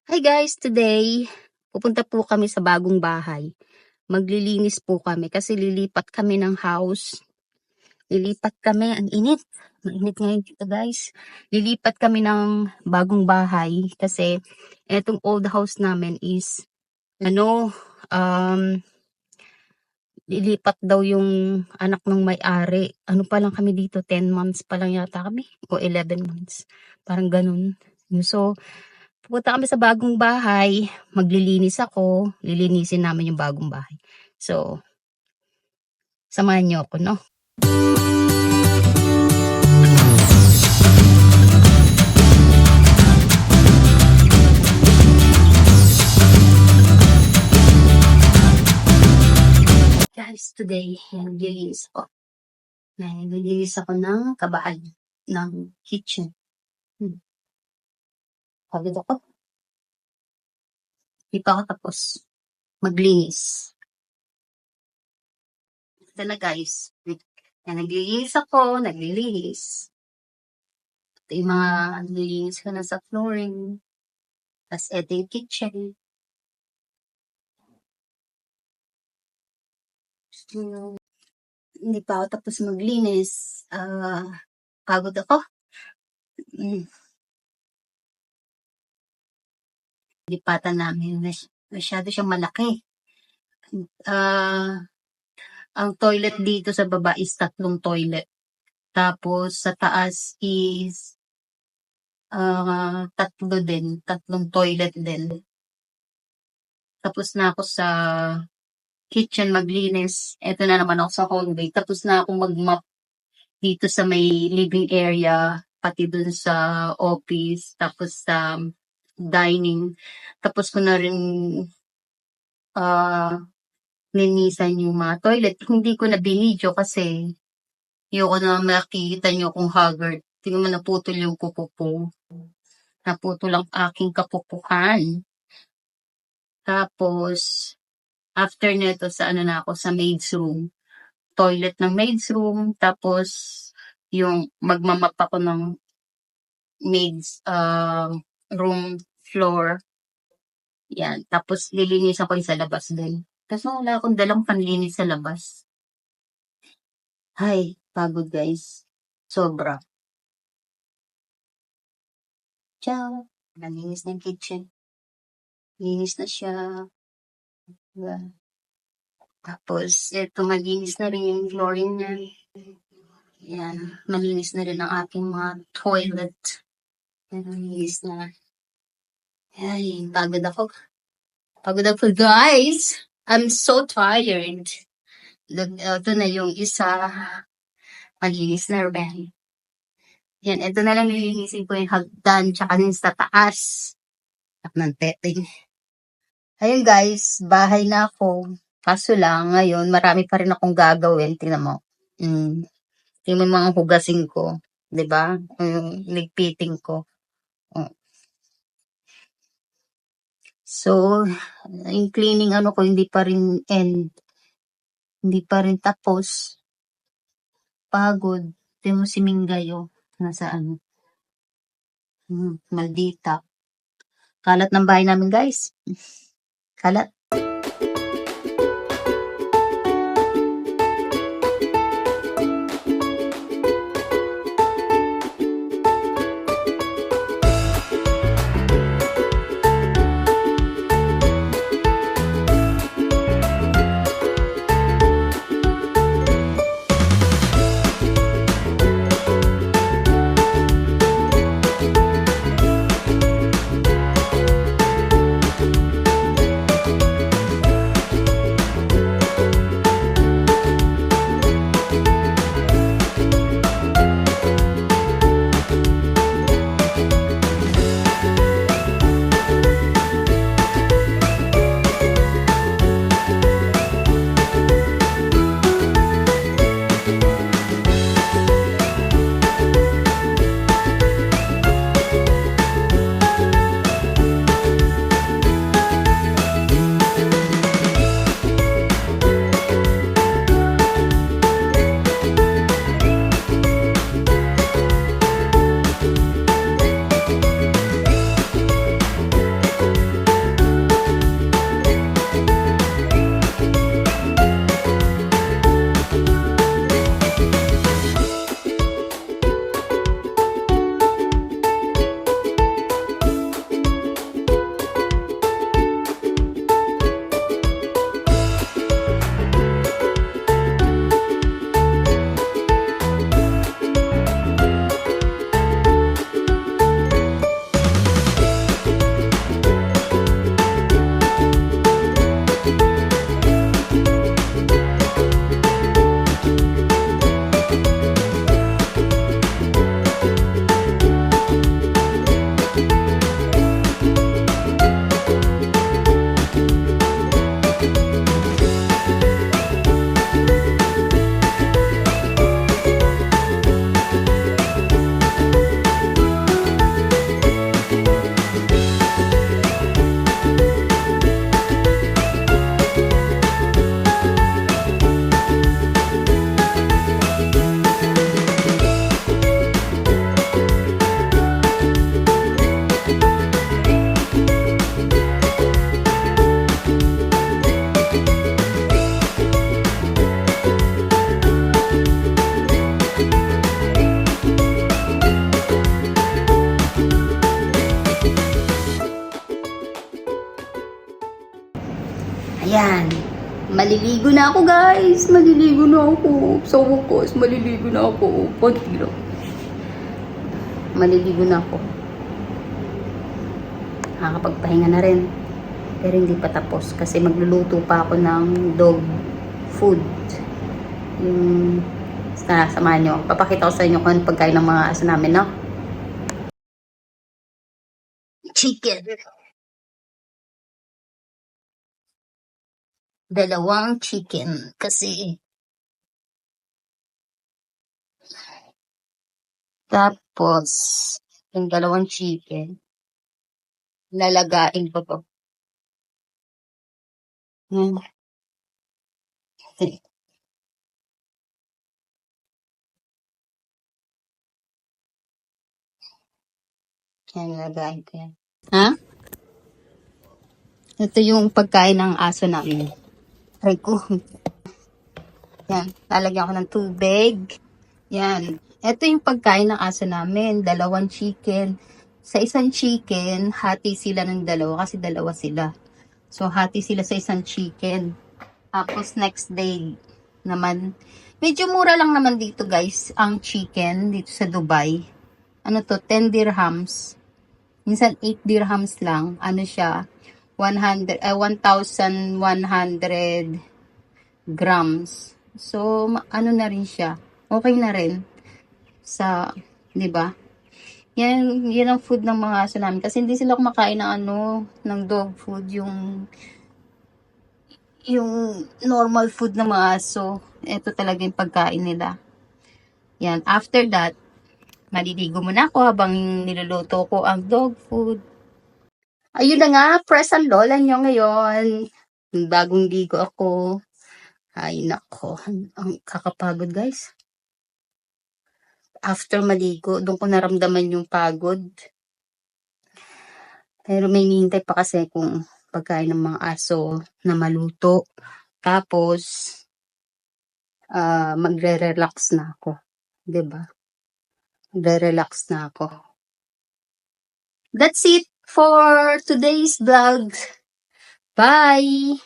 Hi guys, today pupunta po kami sa bagong bahay. Maglilinis po kami kasi lilipat kami ng house. Lilipat kami, ang init. Mainit ngayon dito guys. Lilipat kami ng bagong bahay kasi etong old house namin is um lilipat daw yung anak ng may-ari. Ano pa lang kami dito, 10 months pa lang yata kami o 11 months. Parang ganun. So, pupunta kami sa bagong bahay, maglilinis ako, lilinisin namin yung bagong bahay. So, samahan niyo ako, no? Guys, today, naglilinis ako. Naglilinis ako ng kabahay, ng kitchen. Pagod ako. Di pa ako tapos maglinis. Ito na guys. Naglilinis ako, naglilinis. Ito yung mga naglilinis ko na sa flooring. Tapos ito yung kitchen. Hindi pa ako tapos maglinis. Pagod ako. Lipatan namin. Masyado siyang malaki. Ang toilet dito sa baba is 3 toilet. Tapos sa taas is 3 din. 3 toilet din. Tapos na ako sa kitchen maglinis. Ito na naman ako sa hallway. Tapos na akong mag-mop dito sa may living area. Pati dun sa office. Tapos sa dining. Tapos ko na rin linisan yung mga toilet. Hindi ko na binidyo kasi ayoko na makikita nyo kung haggard. Tingnan mo, naputol yung kuko ko. Naputol ang aking kapupuhan. Tapos, after nito sa na ako, sa maid's room. Toilet ng maid's room. Tapos, yung magmamap ako ng maid's room floor. Yan. Tapos, lilinisan ko yung sa labas din. Kasi wala akong dalang panlinis sa labas. Ay, pagod guys. Sobra. Ciao. Nalinis na yung kitchen. Linis na siya. Diba? Tapos, ito malinis na rin yung flooring niya. Yan. Malinis na rin ang aking mga toilet. Yan, malinis na. Ay, pagod ako. Pagod ako guys. I'm so tired. Ito na yung isa. Malinis na rin. Yan, ito na lang nilinisin ko yung hagdan tsaka yung sa taas. At ng teteng. Ayun guys, bahay na ako. Kaso lang, ngayon, marami pa rin akong gagawin. Tingnan mo. Tingnan mo yung mga hugasin ko. Diba? Yung ligpiting ko. So, yung cleaning ko, hindi pa rin end. Hindi pa rin tapos. Pagod. Tingnan mo si Mingayo. Nasaan? Maldita. Kalat ng bahay namin guys. Kalat. Yan. Maliligo na ako, guys. Maliligo na ako. Sa wakas, maliligo na ako. Konti lang. Maliligo na ako. Nakakapagpahinga na rin. Pero hindi pa tapos kasi magluluto pa ako ng dog food. Yung samahan nyo. Papakita ko sa inyo kung ano pagkain ng mga aso namin, no? Chicken. Dalawang chicken kasi. Tapos, yung dalawang chicken, lalagain pa po. Yan, lalagain ko yan. Ha? Ito yung pagkain ng aso namin. Try ko. Yan, lalagyan ko ng tubig. Yan. Ito yung pagkain ng aso namin. Dalawang chicken. Sa isang chicken, hati sila ng dalawa kasi dalawa sila. So, hati sila sa isang chicken. Tapos, next day naman. Medyo mura lang naman dito, guys, ang chicken dito sa Dubai. Ano to? 10 dirhams. Minsan, 8 dirhams lang. Ano siya? 1,100 grams. So, ano na rin siya. Okay na rin. Sa, di ba? Yan ang food ng mga aso namin. Kasi hindi sila kumakain ng ng dog food. Yung normal food ng mga aso. Ito talaga yung pagkain nila. Yan. After that, maliligo muna ako habang niluluto ko ang dog food. Ayun na nga, press ang lola nyo ngayon. Bagong ligo ako. Ay, nako. Ang kakapagod, guys. After maligo, doon ko naramdaman yung pagod. Pero may hinihintay pa kasi kung pagkain ng mga aso na maluto. Tapos, magre-relax na ako. 'Di ba? Magre-relax na ako. That's it for today's vlog. Bye!